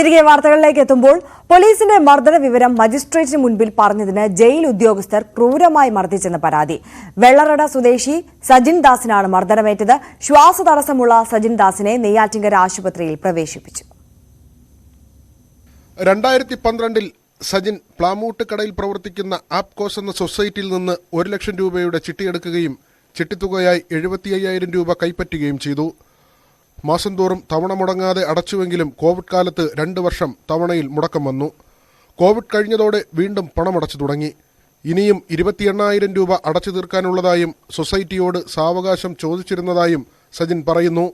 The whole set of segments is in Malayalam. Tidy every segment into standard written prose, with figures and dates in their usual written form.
തിരികെ വാർത്തകളിലേക്ക് എത്തുമ്പോൾ പോലീസിന്റെ മർദ്ദന വിവരം മജിസ്ട്രേറ്റിന് മുൻപിൽ പറഞ്ഞതിന് ജയിൽ ഉദ്യോഗസ്ഥർ ക്രൂരമായി മർദ്ദിച്ചെന്ന പരാതി. വെള്ളറട സ്വദേശി സജിൻ ദാസിനാണ് മർദ്ദനമേറ്റത്. ശ്വാസതടസ്സമുള്ള സജിൻ ദാസിനെ നെയ്യാറ്റിൻകര ആശുപത്രിയിൽ പ്രവേശിപ്പിച്ചു. 2012 സജിൻ പ്ലാമൂട്ട് കടയിൽ പ്രവർത്തിക്കുന്ന ആപ്കോസ് എന്ന സൊസൈറ്റിയിൽ നിന്ന് 1 ലക്ഷം രൂപയുടെ ചിട്ടിയെടുക്കുകയും ചിട്ടിത്തുകയായി 75,000 രൂപ കൈപ്പറ്റുകയും ചെയ്തു. മാസം തോറും തവണ മുടങ്ങാതെ അടച്ചുവെങ്കിലും കോവിഡ് കാലത്ത് 2 വർഷം തവണയിൽ മുടക്കം വന്നു. കോവിഡ് കഴിഞ്ഞതോടെ വീണ്ടും പണമടച്ചു തുടങ്ങി. ഇനിയും 28,000 രൂപ അടച്ചു തീർക്കാനുള്ളതായും സൊസൈറ്റിയോട് സാവകാശം ചോദിച്ചിരുന്നതായും സജിൻ പറയുന്നു.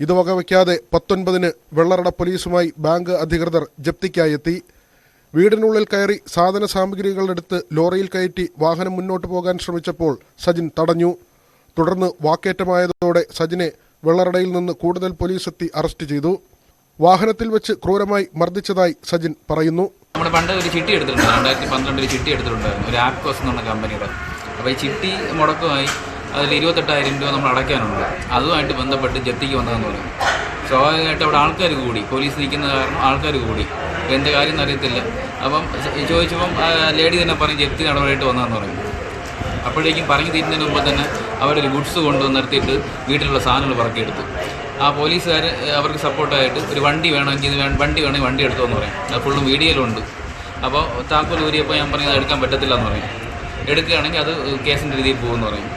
ഇത് വകവയ്ക്കാതെ 19-ന് വെള്ളറട പോലീസുമായി ബാങ്ക് അധികൃതർ ജപ്തിക്കായി എത്തി. വീടിനുള്ളിൽ കയറി സാധന സാമഗ്രികളെടുത്ത് ലോറിയിൽ കയറ്റി വാഹനം മുന്നോട്ട് പോകാൻ ശ്രമിച്ചപ്പോൾ സജിൻ തടഞ്ഞു. തുടർന്ന് വാക്കേറ്റമായതോടെ സജിനെ വെള്ളറടയിൽ നിന്ന് കൂടുതൽ പോലീസ് എത്തി അറസ്റ്റ് ചെയ്തു. വാഹനത്തിൽ വെച്ച് ക്രൂരമായി മർദ്ദിച്ചതായി സജിൻ പറയുന്നു. നമ്മൾ പണ്ട് ഒരു ചിട്ടി എടുത്തിട്ടുണ്ട്, 2012 ചിട്ടി എടുത്തിട്ടുണ്ടായിരുന്നു, ഒരു ആപ്കോസ് എന്ന് പറഞ്ഞ കമ്പനിയുടെ. അപ്പോൾ ഈ ചിട്ടി മുടക്കമായി അതിൽ 28,000 രൂപ നമ്മൾ അടയ്ക്കാനുണ്ട്. അതുമായിട്ട് ബന്ധപ്പെട്ട് ജപ്തിക്ക് വന്നതെന്ന് പറയും. സ്വാഭാവികമായിട്ട് അവിടെ ആൾക്കാർ കൂടി, പോലീസ് നിൽക്കുന്ന കാരണം ആൾക്കാർ കൂടി. അപ്പോൾ എൻ്റെ കാര്യം അറിയത്തില്ല. അപ്പം ചോദിച്ചപ്പം ലേഡി തന്നെ പറഞ്ഞ് ജപ്തി നടപടിയായിട്ട് വന്നതെന്ന് പറയും. അപ്പോഴേക്കും പറഞ്ഞു തീരുന്നതിന് മുമ്പ് തന്നെ അവരൊരു ഗുഡ്സ് കൊണ്ടുവന്ന് നിർത്തിയിട്ട് വീട്ടിലുള്ള സാധനങ്ങൾ പറക്കിയെടുത്തു. ആ പോലീസുകാർ അവർക്ക് സപ്പോർട്ടായിട്ട് ഒരു വണ്ടി വേണമെങ്കിൽ വണ്ടി എടുത്തു എന്ന് പറയും. അത് ഫുള്ളും വീഡിയോയിലുണ്ട്. അപ്പോൾ താക്കോൽ ഊരിയപ്പോൾ ഞാൻ പറഞ്ഞത് എടുക്കാൻ പറ്റത്തില്ല എന്ന് പറയും. എടുക്കുകയാണെങ്കിൽ അത് കേസിൻ്റെ രീതിയിൽ പോകുമെന്ന് പറയും.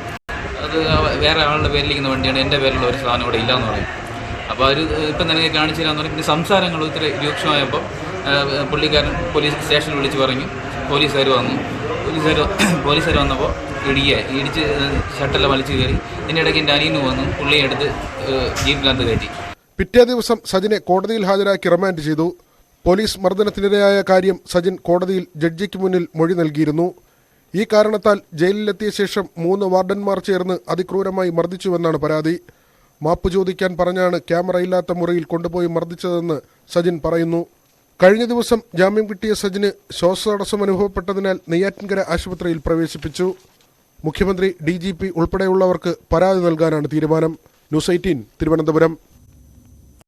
അത് വേറെ ആളുടെ പേരിലിരിക്കുന്ന വണ്ടിയാണ്, എൻ്റെ പേരിലുള്ള ഒരു സാധനം ഇവിടെ ഇല്ലയെന്ന് പറയും. അപ്പോൾ അവർ ഇപ്പം തന്നെ കാണിച്ചില്ലാന്ന് പറയും. പിന്നെ സംസാരങ്ങൾ ഇത്തിരി രൂക്ഷമായപ്പോൾ പുള്ളിക്കാരൻ പോലീസ് സ്റ്റേഷനിൽ വിളിച്ച് പറഞ്ഞു. പോലീസുകാർ വന്നപ്പോൾ ഇടിച്ച് ഷട്ടെല്ലാം വലിച്ചു കയറി. ഇതിനിടയ്ക്ക് എൻ്റെ അനിയന് വന്നു, പുള്ളിയെ എടുത്ത് ജീപ്പിനകത്ത് കയറ്റി. പിറ്റേ ദിവസം സജിനെ കോടതിയിൽ ഹാജരാക്കി റിമാൻഡ് ചെയ്തു. പോലീസ് മർദ്ദനത്തിനിരയായ കാര്യം സജിൻ കോടതിയിൽ ജഡ്ജിക്ക് മുന്നിൽ മൊഴി നൽകിയിരുന്നു. ഈ കാരണത്താൽ ജയിലിലെത്തിയ ശേഷം 3 വാർഡന്മാർ ചേർന്ന് അതിക്രൂരമായി മർദ്ദിച്ചുവെന്നാണ് പരാതി. മാപ്പ് ചോദിക്കാൻ പറഞ്ഞാണ് ക്യാമറയില്ലാത്ത മുറിയിൽ കൊണ്ടുപോയി മർദ്ദിച്ചതെന്ന് സജിൻ പറയുന്നു. കഴിഞ്ഞ ദിവസം ജാമ്യം കിട്ടിയ സജിന് ശ്വാസതടസ്സം അനുഭവപ്പെട്ടതിനാൽ നെയ്യാറ്റിൻകര ആശുപത്രിയിൽ പ്രവേശിപ്പിച്ചു. മുഖ്യമന്ത്രി, DGP ഉൾപ്പെടെയുള്ളവർക്ക് പരാതി നൽകാനാണ് തീരുമാനം. ന്യൂസ് 18 തിരുവനന്തപുരം.